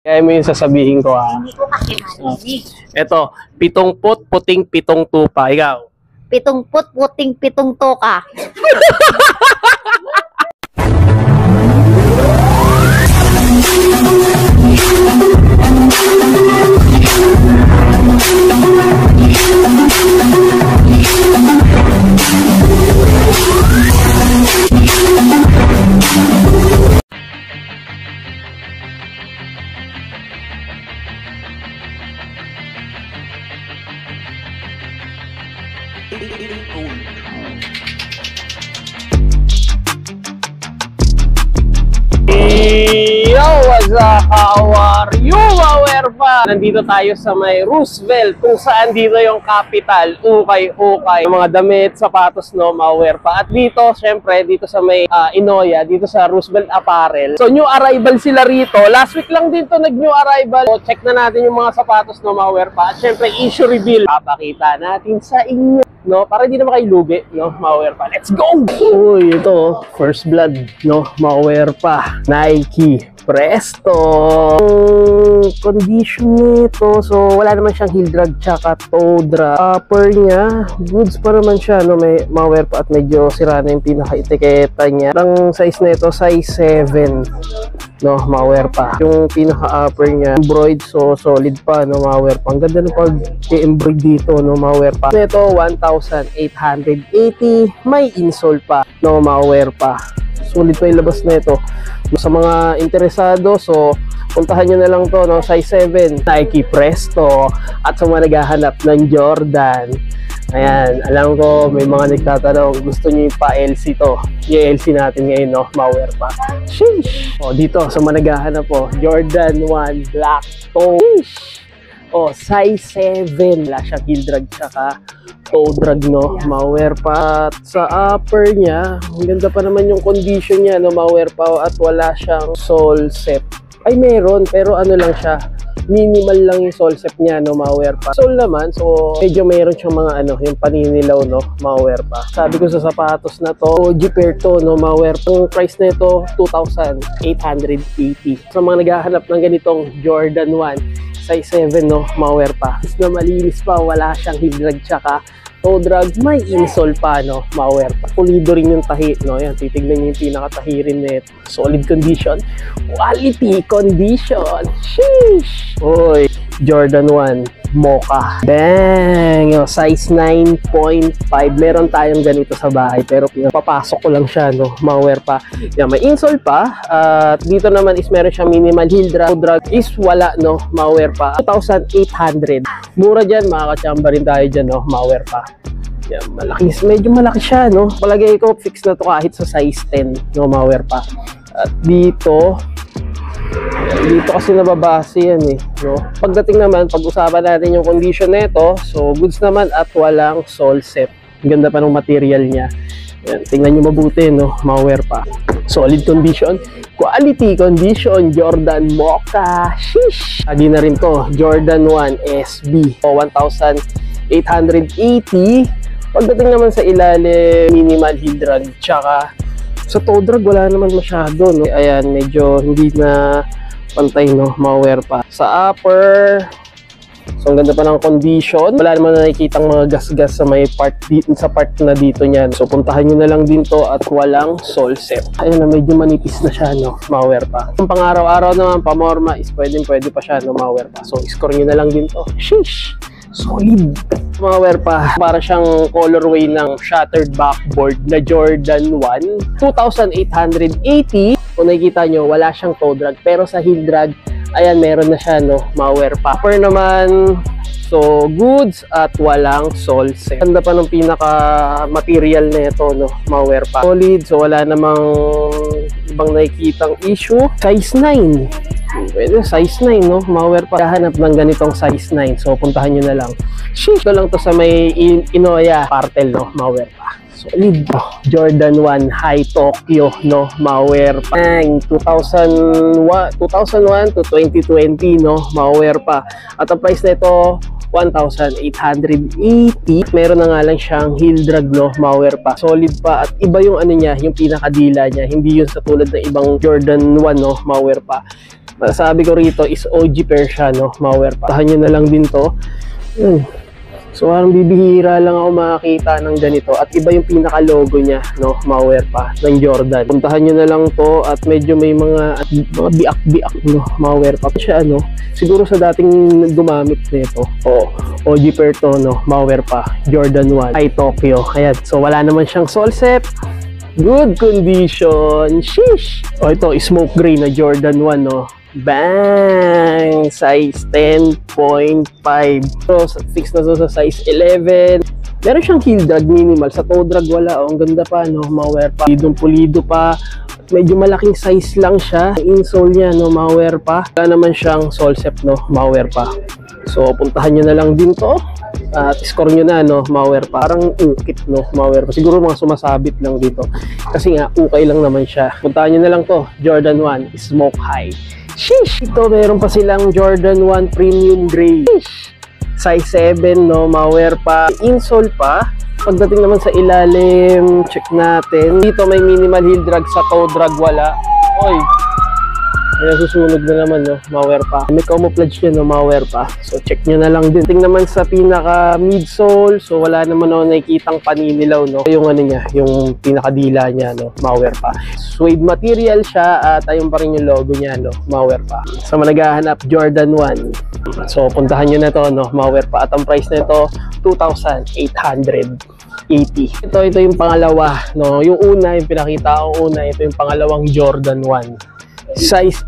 Kaya mo yung sasabihin ko, ha? Hindi ko kasi marinig. Ito, 70 puting 7 tupa. Ikaw? 70 puting 7 toka. Yo! What's up? How are you, Mawerpa? Nandito tayo sa may Roosevelt, kung saan dito yung capital, ukay-ukay, mga damit, sapatos, no, Mawerpa. At dito, syempre, dito sa may Inoya, dito sa Roosevelt Apparel. So, new arrival sila rito. Last week lang dito nag-new arrival. So, check na natin yung mga sapatos, no, Mawerpa. At syempre, issue reveal. Papakita natin sa inyo, no, para hindi na makailugi, no, Mawerpa. Let's go! Uy, ito, first blood, no, Mawerpa. Nike Presto. Condition nito, so wala naman siyang heel drag tsaka toe drag. Upper niya, goods pa naman siya, no, may Mawerpa, at medyo sira na yung pinaka-etiketa niya. Ang size nito, size 7, no, Mawerpa. Yung pinaka-upper niya, embroid, so solid pa, no, Mawerpa. Ang ganda ng pag-embroid dito, no, Mawerpa. Ito, 1,880, may insole pa, no, Mawerpa. Sulit pa yung labas na ito. Sa mga interesado, so puntahan nyo na lang to, no? Size 7, Nike Presto. At sa mga naghahanap ng Jordan, ayan, alam ko may mga nagtatanong, gusto nyo yung pa-LC to. Yung LC natin ngayon, no, Mawerpa. Sheesh! O, dito sa mga naghahanap po, Jordan 1 Black Toe. Sheesh! O, size 7. Wala siyang heel drag tsaka toe drag, no, Mawerpa. At sa upper niya, ang ganda pa naman yung condition niya, no, Mawerpa. At wala siyang sole set. Ay, meron, pero ano lang siya, minimal lang yung sole set niya, no, Mawerpa. Sole naman, so medyo meron siyang mga ano, yung paninilaw, no, Mawerpa. Sabi ko sa sapatos na to, OG pair to, no, Mawerpa. Yung price na ito, 2,880. Sa mga naghahanap ng ganitong Jordan 1 size 7, no, Mawerpa. Na malinis pa, wala siyang heel drag tsaka toe drag, may insole pa, no, Mawerpa. Pulido rin yung tahi, no, yan, titignan nyo yung pinakatahi rin nito. Solid condition, quality condition. Sheesh! Uy, Jordan 1 Mocha. Bang! Yo, size 9.5. Meron tayong ganito sa bahay, pero papasok ko lang siya, no, Mawerpa. Yan, may insole pa. At dito naman is meron siyang minimal heel drag. Drag is wala, no, Mawerpa. 2,800. Mura dyan, makakachamba rin tayo dyan, no, Mawerpa. Yan, malaki. Medyo malaki siya, no. Palagay ko, fix na to kahit sa size 10, no, Mawerpa. At dito kasi nababase yan, eh, no. Pagdating naman, pag-usapan natin yung condition nito, so goods naman at walang sole set. Ang ganda pa ng material niya. Yan, tingnan nyo mabuti, no, Mawerpa. Solid condition, quality condition, Jordan Mocha. Sheesh! Adi na rin to, Jordan 1 SB. So, 1,880. Pagdating naman sa ilalim, minimal heel drag, tsaka sa toe drag wala naman masyado, no. Ayan, medyo hindi na pantay, no, Mawerpa. Sa upper, so ang ganda pa ng condition. Wala naman nakikitang mga gas-gas sa may part dito, sa part na dito niyan. So puntahan nyo na lang din to at walang sole set. Ayun na, medyo manipis na siya, no, Mawerpa. Kung pang-araw-araw naman, pamorma is pwede pa siya, no, Mawerpa. So score nyo na lang din to. Sheesh! Solid! Mawerpa, para siyang colorway ng shattered backboard na Jordan 1. 2,880. Kung nakikita nyo, wala siyang toe drag. Pero sa heel drag, ayan, meron na siya, no, Mawerpa. Upper naman, so goods at walang sole set. Ganda pa ng pinaka-material na ito, no, Mawerpa. Solid, so wala namang ibang nakikitang issue. Size 9. Pwede, size 9, no, Mawerpa. Kahanap ng ganitong size 9. So, puntahan nyo na lang. Sheesh! Ito lang to sa may Inoya Partel, no, Mawerpa. Solid. Jordan 1 High Tokyo, no, Mawerpa. 2001 to 2020, no, Mawerpa. At ang price nito, 1,880. Meron na nga lang siyang heel drag, no, Mawerpa. Solid pa at iba yung ano niya, yung pinakadila niya. Hindi yun sa tulad ng ibang Jordan 1, no, Mawerpa. Masasabi ko rito is OG pair siya, no, malware pa. Tahan nyo na lang din to. Yun. So parang bibihira lang ako makakita ng ganito at iba yung pinaka-logo niya, no, malware pa ng Jordan. Puntahan nyo na lang to at medyo may mga biak-biak, no, malware pa siya, no. Siguro sa dating gumamit nito, OG pair to, no, malware pa, Jordan 1 ay Tokyo. Ayan, so wala naman siyang sole set. Good condition. Sheesh. Ito, smoke gray na Jordan 1, no. Bang! Size 10.5. So, fix na to sa size 11. Meron siyang heel drag minimal. Sa toe drag wala. Ang ganda pa, no? Malware pa. Pulido pa. Medyo malaking size lang siya. Yung insole niya, no? Malware pa. Wala naman siyang sole set, no? Malware pa. So, puntahan nyo na lang din to. At score nyo na, no? Malware pa. Parang ukit, no? Malware pa. Siguro mga sumasabit lang dito. Kasi nga, ukay lang naman siya. Puntahan nyo na lang to. Jordan 1 Smoke High. Sheesh! Ito, meron pa silang Jordan 1 Premium Gray. Sheesh! Size 7, no? Malware pa. Insole pa. Pagdating naman sa ilalim, check natin. Dito may minimal heel drag, sa toe drag wala. Oy! May nasusunog na naman, no? Malware pa. May camouflage yun, no? Malware pa. So, check nyo na lang din. Tingnan naman sa pinaka midsole. So, wala naman ako nakikitang paninilaw, no? Yung ano niya, yung pinakadila niya, no? Malware pa. Suede material siya at ayun pa rin yung logo niya, no? Malware pa. Sa mga naghahanap, Jordan 1. So, puntahan nyo na to, no? Malware pa. At ang price na ito, 2,880. Ito yung pangalawa, no? Yung una, yung pinakita ko una, ito yung pangalawang Jordan 1. Size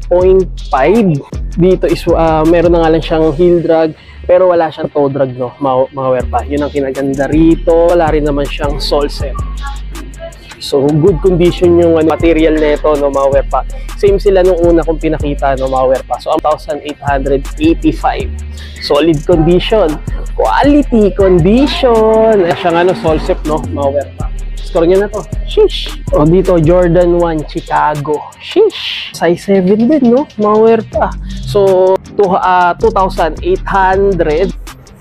8.5. Dito is meron na nga lang siyang heel drag pero wala siyang toe drag, no, malware pa. Yun ang kinaganda rito. Wala rin naman siyang sole set. So good condition yung material nito, no, malware pa. Same sila nung una kong pinakita, no, malware pa. So 1,885. Solid condition. Quality condition. Siyang ano, sole set, no, malware pa. Score nyo na to. Sheesh. O dito, Jordan 1 Chicago. Sheesh. Size 7 din, no? Malware pa. So, 2,800.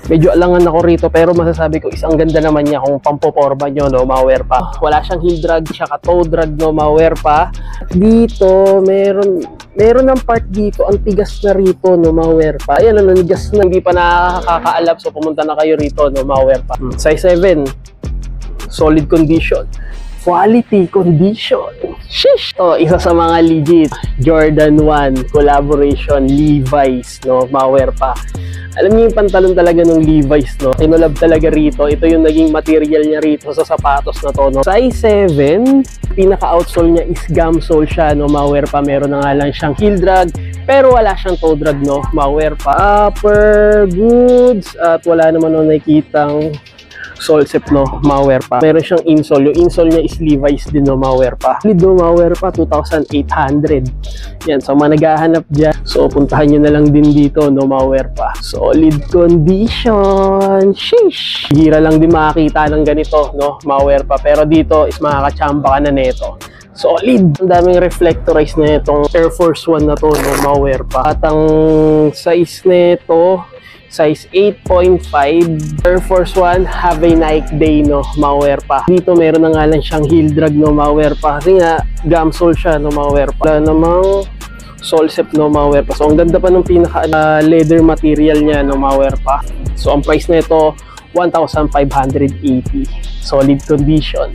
Medyo alangan ako rito pero masasabi ko isang ganda naman niya kung pampoporma nyo, no? Malware pa. Wala siyang heel drag, siyaka toe drag, no? Malware pa. Dito, meron ng part dito. Ang tigas na rito, no? Malware pa. Ayan, ang tigas na. Hindi pa nakakaalap. So, pumunta na kayo rito, no? Malware pa. Size 7. Solid condition. Quality condition. Sheesh! To, isa sa mga legit Jordan 1 collaboration Levi's, no? Malware pa. Alam niyo yung pantalon talaga ng Levi's, no? Kinulab talaga rito. Ito yung naging material niya rito sa sapatos na to, no? Size 7. Pinaka-outsole niya is gum sole siya, no? Malware pa. Meron na nga lang siyang heel drag pero wala siyang toe drag, no? Malware pa. Upper goods at wala naman nung nakikitang sole set, no, malware pa. Meron siyang insole. Yung insole niya is Levi's din, no, malware pa. Lido, malware pa, 2,800. Yan, so mga naghahanap dyan. So, puntahan nyo na lang din dito, no, malware pa. Solid condition. Sheesh! Hira lang din makakita ng ganito, no, malware pa. Pero dito is makakachamba ka na neto. Solid! Ang daming reflectorize na itong Air Force 1 na to, no, malware pa. At ang size nito, size 8.5. Air Force 1, have a nice day, no, malware pa. Dito meron na nga lang siyang heel drag, no, malware pa. Kasi nga, gum sole siya, no, malware pa. Wala namang sole set, no, malware pa. So, ang ganda pa ng pinaka leather material niya, no, malware pa. So, ang price na ito, 1,580. Solid condition.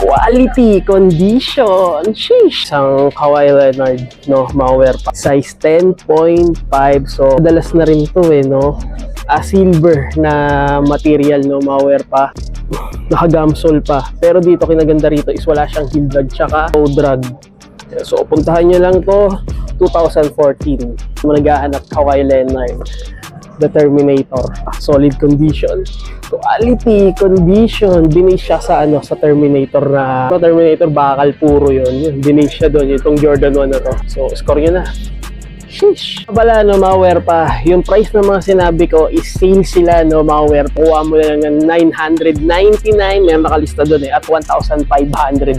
Quality condition. Sheesh. Isang Kawhi Leonard, no, malware pa. Size 10.5. So, madalas na rin to, no. Silver na material, no, malware pa. Naka-gumsole pa. Pero dito, kinaganda rito is wala siyang heel drag tsaka toe drag. So, puntahan nyo lang to. 2014. Naghahanap Kawhi Leonard. The Terminator. Solid condition. Quality condition. Binase siya sa ano, sa Terminator na Terminator bakal puro yun. Binase siya doon itong Jordan 1 na to. So score nyo na. Sheesh. Bala, no, malware pa. Yung price ng mga sinabi ko is sale sila, no, malware. Kuha mo lang ng 999. May nakalista doon at 1,500,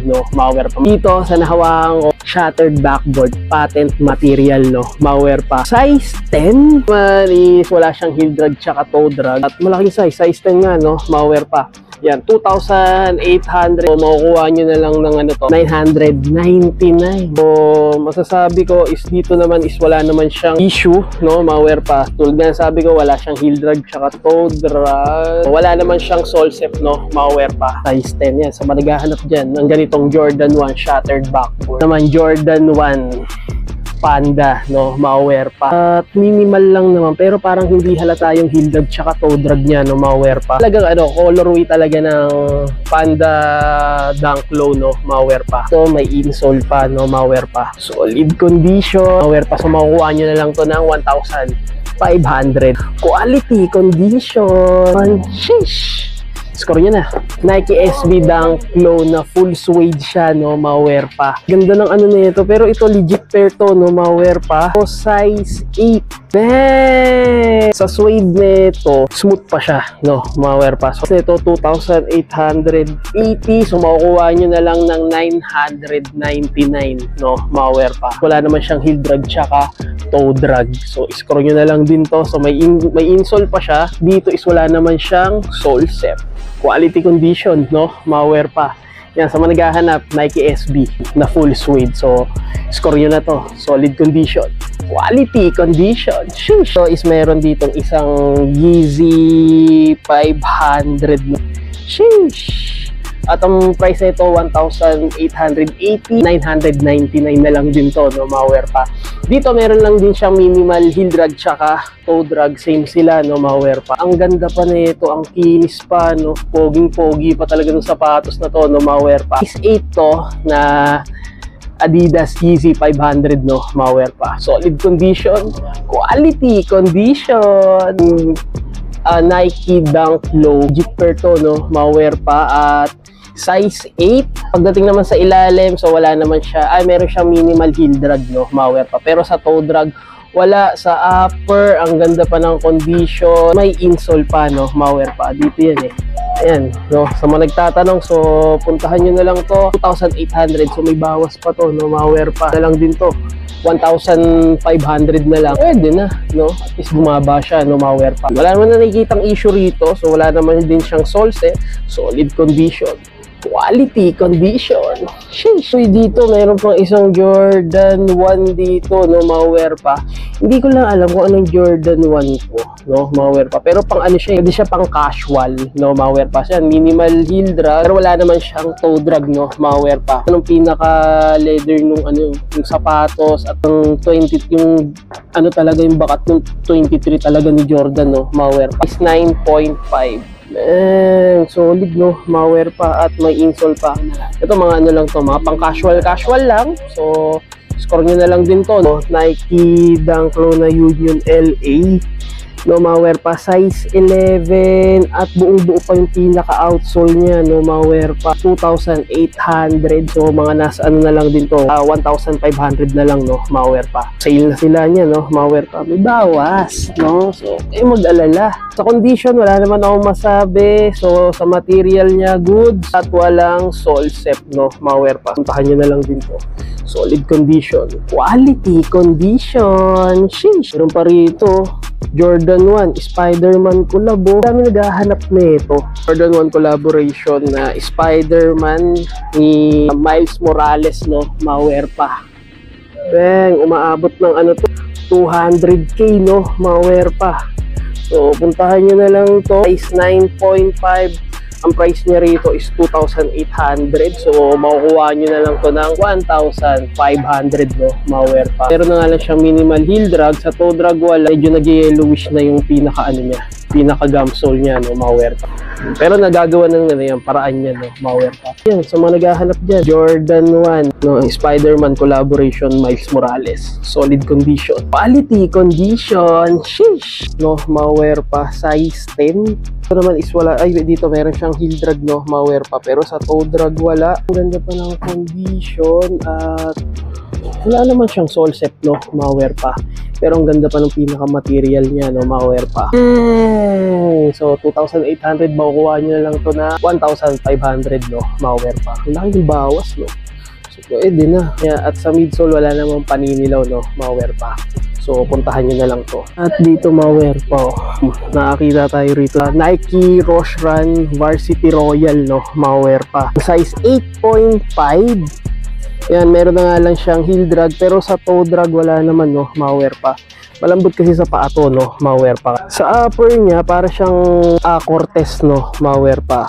no, malware pa. Dito sa nahawang shattered backboard, patent material, no, malware pa. Size 10. Is wala siyang heel drag tsaka toe drag. At malaking size 10 nga, no, malware pa. Yan, 2,800. So, makukuha nyo na lang ng ano to, 999. So, masasabi ko is dito naman is wala naman siyang issue, no, mga Werpa. Tulad nga sabi ko, wala siyang heel drag tsaka toe drag. Wala naman siyang Solsep, no, mga Werpa. Size 10 yan. Sa managahanap dyan ng ganitong Jordan 1 shattered backboard. Naman Jordan 1 Panda, no, Werpa. At minimal lang naman, pero parang hindi halata yung heel drag tsaka toe drag niya, no, Werpa. Talagang ano, colorway talaga ng Panda Dunk Low, no, Werpa. So may insole pa, no, Werpa. Solid condition, Werpa. So makukuha nyo na lang to ng 1,500. Quality condition. Sheesh! Score nyo na. Nike SB Dunk Low na full suede siya, no, Werpa. Ganda ng ano na ito. Pero ito legit pair to, no, Werpa. So, size 8. Bang! Sa suede nito, smooth pa siya, no, Werpa. So, ito 2,880. So, makukuha nyo na lang ng 999, no, Werpa. Wala naman siyang heel drag tsaka toe drag. So, score nyo na lang din to. So, may insole pa siya. Dito is wala naman siyang Solsep. Quality condition, no, Werpa. Yan, sa mga naghahanap, Nike SB na full suede. So, score nyo na to. Solid condition. Quality condition. Sheesh. So, is meron ditong isang Yeezy 500. Sheesh. At ang price nito 1,880, 999 na lang din to, no, Werpa. Dito meron lang din siyang minimal heel drag tsaka toe drag, same sila, no, Werpa. Ang ganda pa nito, ang kinis pa, no, poging-pogi pa talaga ng sapatos na to, no, Werpa. Size 8 to na Adidas Yeezy 500, no, Werpa. Solid condition, quality condition. Nike Dunk Low Jipper to, no, Werpa, at size 8. Pagdating naman sa ilalim, so wala naman siya, meron siyang minimal heel drag, no, Werpa. Pero sa toe drag, wala. Sa upper, ang ganda pa ng condition. May insole pa, no, Werpa. Dito yan eh. Ayan, no, sa mga nagtatanong, so puntahan nyo na lang to. 2,800, so may bawas pa to, no, Werpa. Na lang din to. 1,500 na lang. Pwede na, no? At least bumaba siya, no, Werpa. Wala naman na nakikitang issue rito, so wala naman din siyang Solsep. Solid condition. Quality condition. Sheesh. So, dito mayroon pang isang Jordan 1 dito, no, Werpa. Hindi ko lang alam kung anong Jordan 1 ko, no, Werpa. Pero pang ano siya, hindi siya pang casual, no, Werpa. Siya minimal heel drag, pero wala naman siyang toe drag, no, Werpa. Anong pinaka leather nung ano, yung sapatos at yung 20, yung ano talaga yung bakat ng 23 talaga ni Jordan, no, Werpa. Is 9.5. Solid, no, Werpa, at may insole pa. Ito mga ano lang to, mga pang casual lang. So score nyo na lang din to, no, Nike Dunk Low na Union LA, no, Werpa, size 11, at buong-buo pa yung pinaka-outsole niya, no, Werpa. 2,800. So mga nasa ano na lang din to, 1,500 na lang, no, Werpa. Sale na sila niya, no, Werpa. May bawas, no. So mag-alala. Sa condition, wala naman akong masabi. So sa material niya, goods, at walang Solsep, no, Werpa. Puntahan nyo na lang din to. Solid condition. Quality condition. Sheesh. Meron pa rito Jordan 1 Spider-Man collabo. Dami naghahanap nito. Jordan 1 collaboration na Spider-Man ni Miles Morales, no, Werpa. Bang, umaabot ng ano to, 200k, no, Werpa. So puntahan nyo na lang to. Size 9.5. Ang price niya rito is 2,800. So makukuha nyo na lang to ng 1,500, no, Werpa. Pero na nga lang siyang minimal heel drag. Sa toe drag wala. Medyo nag-yellowish na yung pinaka ano niya, pinaka gum sole niya, no, Werpa. Pero nagagawa na nga yung paraan niya, no, Werpa. Yan, so mga naghahanap dyan, Jordan 1, no, Spider-Man collaboration Miles Morales. Solid condition. Quality condition. Sheesh, no, Werpa, size 10. Ito naman is wala, ay dito meron siyang heel drag, no, Werpa, pero sa toe drag wala. Ang ganda pa ng condition, at wala naman siyang Solsep, no, Werpa. Pero ang ganda pa ng pinaka-material niya, no, Werpa. So 2,800, makukuha nyo na lang to na 1,500, no, Werpa. Ang laking bawas, no. So pwede na. Yeah, at sa midsole wala namang paninilaw, no, Werpa. So, puntahan nyo na lang to. At dito, malware pa. Nakakita tayo rito. Nike Rush Run Varsity Royal, no? Malware pa. Size 8.5. Yan, meron na nga lang siyang heel drag. Pero sa toe drag, wala naman, no? Malware pa. Malambot kasi sa paa to, no? Malware pa. Sa upper niya, para siyang Cortez, no? Malware pa.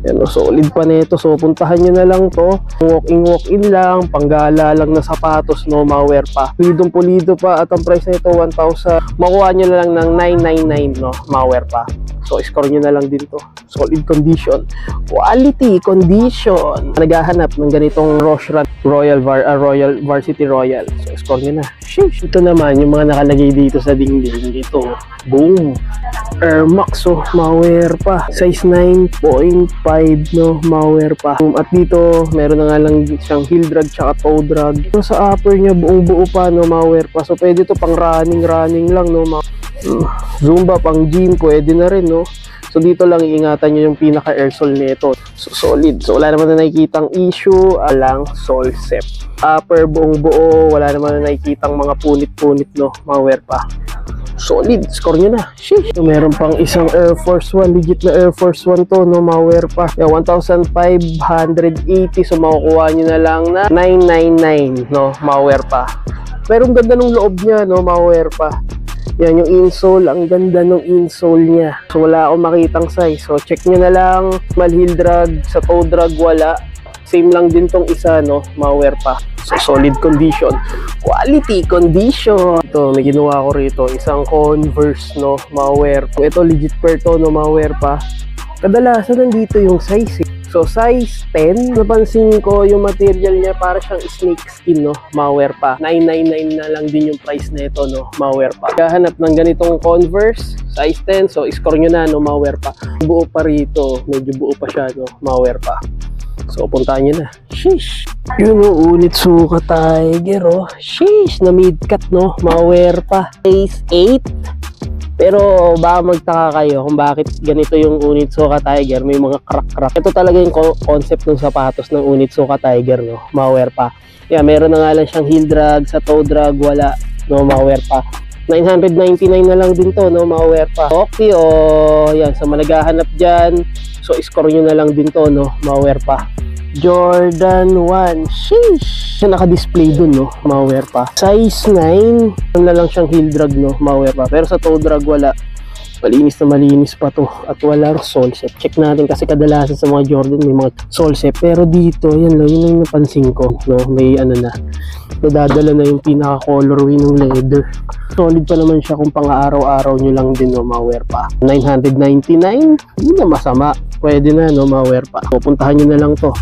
Yan, solid pa nito. So, puntahan nyo na lang to. Walk-in lang. Panggala lang na sapatos, no? Malware pa. Pulidong-pulido pa. At ang price nito, 1,000. Makuha nyo na lang ng 999, no? Malware pa. So, score nyo na lang din to. Solid condition. Quality condition. Naghahanap ng ganitong Rush Run Royal Varsity Royal. So, score nyo na. Sheesh. Ito naman, yung mga nakalagay dito sa dingding. Dito. Boom. Air Max, so malware pa. Size 9.5, no? Malware pa. At dito, meron na nga lang siyang heel drag tsaka toe drag. So, sa upper niya, buong-buo pa, no? Malware pa. So, pwede to pang running lang, no? Zumba, pang gym, pwede na rin, no? So, dito lang iingatan nyo yung pinaka-air sole nito. So, solid. So, wala naman na nakikitang issue. Alang sole set. Upper, buong-buo. Wala naman na nakikitang mga punit-punit, no? Malware pa. Solid, score nyo na. Sheesh. So, meron pang isang Air Force 1, legit na Air Force 1 to, no? Malware pa. 1,580. So, makukuha nyo na lang na 999, no? Malware pa. Pero ang ganda ng loob niya, no? Malware pa. Yan, yung insole, ang ganda ng insole niya. So, wala akong makitang size. So, check nyo na lang. Heel drag, sa toe drag, wala. Same lang din tong isa, no? Malware pa. So, solid condition. Quality condition. Ito, may ginawa ko rito. Isang Converse, no? Malware. Ito, legit pair to, no? Malware pa. Kadalasan nandito yung size, eh. So, size 10. Napansin ko yung material niya para siyang snake skin, no? Malware pa. 999 na lang din yung price nito, no? Malware pa. Kahanap ng ganitong Converse, size 10. So, score nyo na, no? Malware pa. Buo pa rito. Medyo buo pa siya, no? Malware pa. So, puntahan nyo na. Sheesh. Yun o, Onitsuka Tiger, oh. Sheesh, na mid-cut, no? Malware pa. Size 8. Pero baka magtaka kayo kung bakit ganito yung Onitsuka Tiger. May mga crack-crack. Ito talaga yung concept ng sapatos ng Onitsuka Tiger, no? Malware pa. Yeah, meron na nga lang siyang heel drag. Sa toe drag, wala. No, malware pa. 999 na lang din to, no? Malware pa. Okay, oh. Yan, sa malagahanap dyan. So, score nyo na lang din to, no? Malware pa. Jordan 1. Sheesh! Siya naka-display dun, no? Malware pa. Size 9. Ano na lang siyang heel drag, no? Malware pa. Pero sa toe drag, wala. Malinis na malinis pa to. At walang sole set. Check natin kasi kadalasan sa mga Jordan may mga sole set. Pero dito, yan lang. Yun lang napansin ko, no? May ano na. Nadadala na yung pinaka-colorway ng leather. Solid pa naman siya kung pang-araw-araw nyo lang din, no? Malware pa. 999. Hindi na masama. Pwede na, no? Malware pa. Pupuntahan nyo na lang to.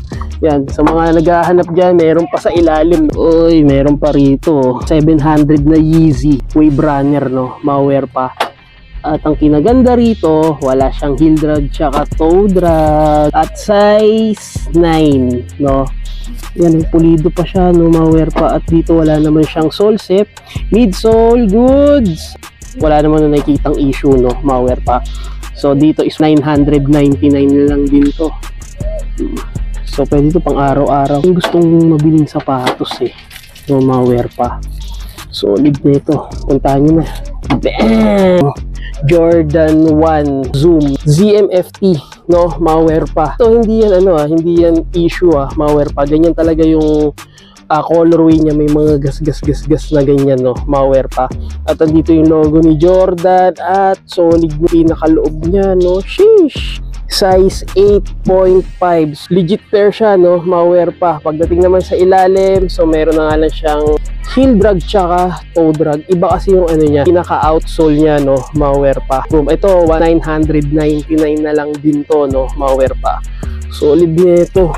Yan, sa mga naghahanap dyan, meron pa sa ilalim. Uy, meron pa rito. 700 na Yeezy Wave Runner, no? Malware pa. At ang kinaganda rito, wala siyang heel drag tsaka toe drag. At size 9, no? Yan, pulido pa siya, no? Malware pa. At dito wala naman siyang sole set. Midsole goods. Wala naman na nakikitang issue, no? Malware pa. So dito is 999 na lang din to. So pwede ito pang araw-araw. Kung gustong mabiling sapatos, eh, no? Malware pa. Solid na ito. Puntahan nyo na. Bam! Jordan 1 Zoom ZMFT, no? Malware pa. So hindi yan hindi yan issue, malware pa. Ganyan talaga yung colorway niya, may mga gas na ganyan, no? Malware pa. At andito yung logo ni Jordan at solid na pinakaloob niya, no? Sheesh. Size 8.5. Legit pair siya, no? Malware pa. Pagdating naman sa ilalim, so meron na nga lang siyang heel drag tsaka toe drag. Iba kasi yung ano niya, pinaka-outsole niya, no? Malware pa. Boom. Ito, 999 na lang din to, no? Malware pa. Solid niya ito.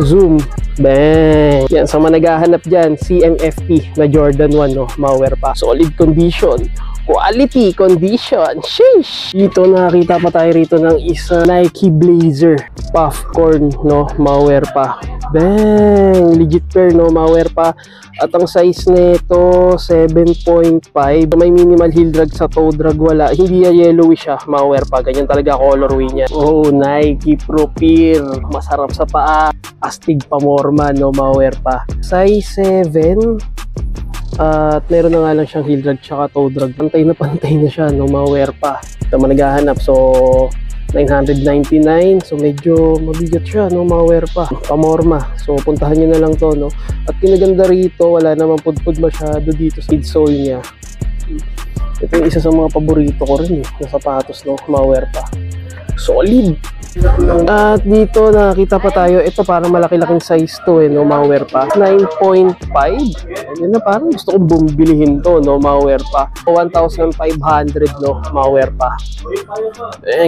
Zoom. Bang! Yan, sa mga naghahanap dyan, CMFT na Jordan 1, no? Malware pa. Solid condition. Quality condition. Sheesh! Dito nakita pa tayo rito ng isa Nike Blazer Puffcorn, no? Malware pa. Bang! Legit pair, no? Malware pa. At ang size nito 7.5. May minimal heel drag, sa toe drag wala. Hindi yellowish siya. Malware pa. Ganyan talaga colorway niya. Oh, Nike Pro Peer. Masarap sa paa. Astig pa morma, no? Malware pa. Size 7. At meron na nga lang siyang heel drag tsaka toe drag. Pantay na siya, no, mga wear pa. Ito man naghahanap. So, 999. So, medyo mabigat siya, no, mga wear pa. Pamorma. So, puntahan nyo na lang to, no. At kinaganda rito, wala namang pudpud masyado dito sa midsole niya. Ito yung isa sa mga paborito ko rin, na sapatos, no, mga wear pa. Solid! At dito nakita pa tayo, ito parang malaki-laking size to, no, mga wear pa. 9.5. Yun na, parang gusto kong bumbilihin to, no, mga wear pa. 1,500, no, mga wear pa.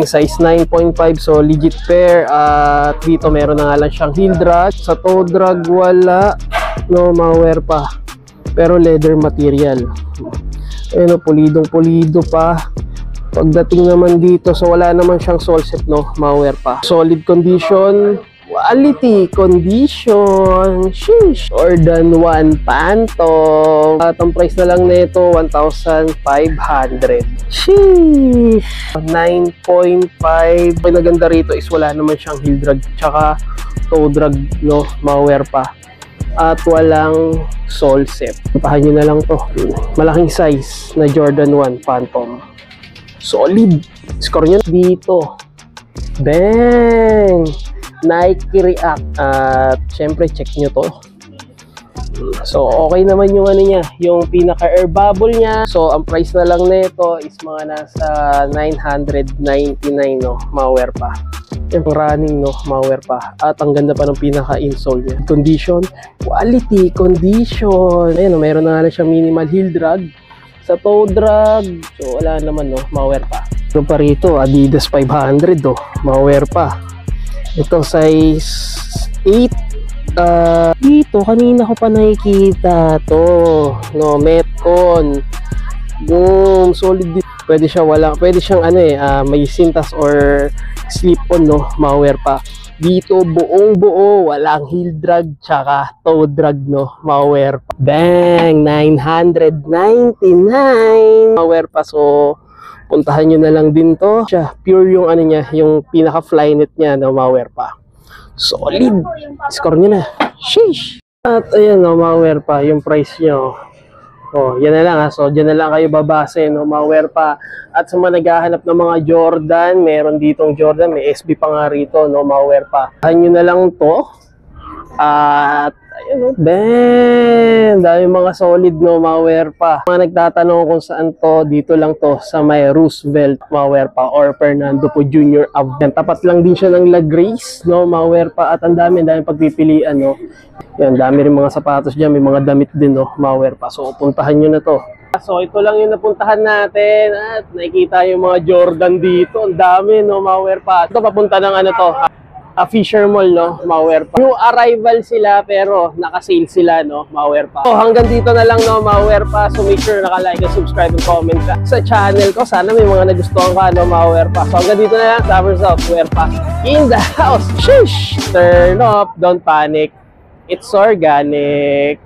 Size 9.5, so legit pair. At dito meron na nga lang siyang heel drag. Sa toe drag wala, no, mga wear pa. Pero leather material. Ayun, no, pulidong-pulido pa. Pagdating naman dito, so wala naman siyang sole set, no, malware pa. Solid condition, quality condition. Sheesh! Jordan 1 Phantom. At ang price na lang nito, 1,500. Sheesh! 9.5. Ang naganda rito is wala naman siyang heel drag tsaka toe drag, no, malware pa. At walang sole set. Tapahan nyo na lang to. Malaking size na Jordan 1 Phantom. Solid. Score nyo dito. Bang! Nike React. At syempre check nyo to. So okay naman yung ano niya, yung pinaka air bubble niya. So ang price na lang nito is mga nasa 999, no, malware pa. Yung running, no, malware pa. At ang ganda pa ng pinaka insole niya. Condition, quality condition. Ayun, no, meron na nga siyang minimal heel drag. Sa toe drag, so wala naman, no, malware pa. Ito pa rito, Adidas 500, no, malware pa. Ito size 8. Dito, kanina ko pa nakikita to, no, Metcon. Boom, solid. Pwede siya pwede siyang ano may cintas or slip-on, no, malware pa. Dito buong buo, walang heel drag tsaka toe drag, no, malware pa. Bang! 999 malware pa. So puntahan nyo na lang din to. Siya, pure yung ano niya, yung pinaka flynet niya, no, malware pa. Solid! Score nyo na. Sheesh! At ayan, no, malware pa yung price nyo. Oh, yan na lang, ha. So dyan na lang kayo babase, no, malware pa. At sa mga naghahanap ng mga Jordan, meron ditong Jordan, may SB pa nga rito, no, malware pa. Tahan nyo na lang to. At ayun, no, bam! Dami mga solid, no, malware pa. Mga nagtatanong kung saan to, dito lang to sa may Roosevelt, malware pa, or Fernando Po Jr. Ave. Tapat lang din siya ng La Grace, no, malware pa. At ang dami pagpipilian, no. Yan, dami rin mga sapatos dyan, may mga damit din, no, malware pa. So puntahan nyo na to. So ito lang yung napuntahan natin. At nakikita yung mga Jordan dito, ang dami, no, malware pa. Ito papunta ng ano to, Fisher Mall, no, malware pa. New arrival sila pero naka-sale sila, no, malware pa. So hanggang dito na lang, no, malware pa. So make sure naka-like and subscribe and comment ka sa channel ko. Sana may mga nagustuhan ka, no, malware pa. So hanggang dito na lang, Lovers of Wear pa in the house. Sheesh! Turn up, don't panic. It's organic.